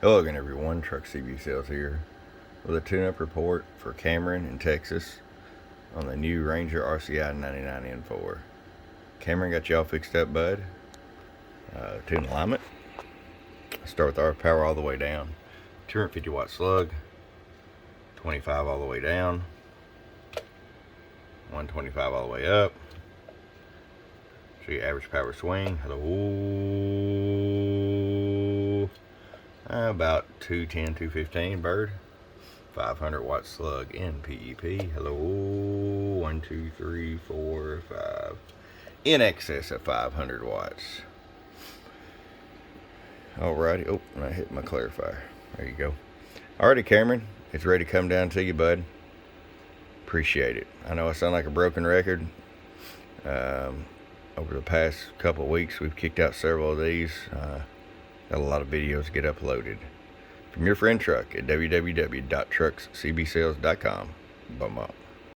Hello again everyone, Truck CB Sales here with a tune-up report for Cameron in Texas on the new Ranger RCI 99N4. Cameron, got you all fixed up, bud. Tune alignment. Start with our power all the way down. 250 watt slug, 25 all the way down, 125 all the way up. Show you average power swing. Hello. About 210, 215 bird. 500 watt slug in PEP. Hello. 1, 2, 3, 4, 5. In excess of 500 watts. Alrighty. Oh, and I hit my clarifier. There you go. Alrighty, Cameron. It's ready to come down to you, bud. Appreciate it. I know I sound like a broken record. Over the past couple of weeks, we've kicked out several of these. Got a lot of videos to get uploaded. From your friend Truck at www.truckscbsales.com. Bum up.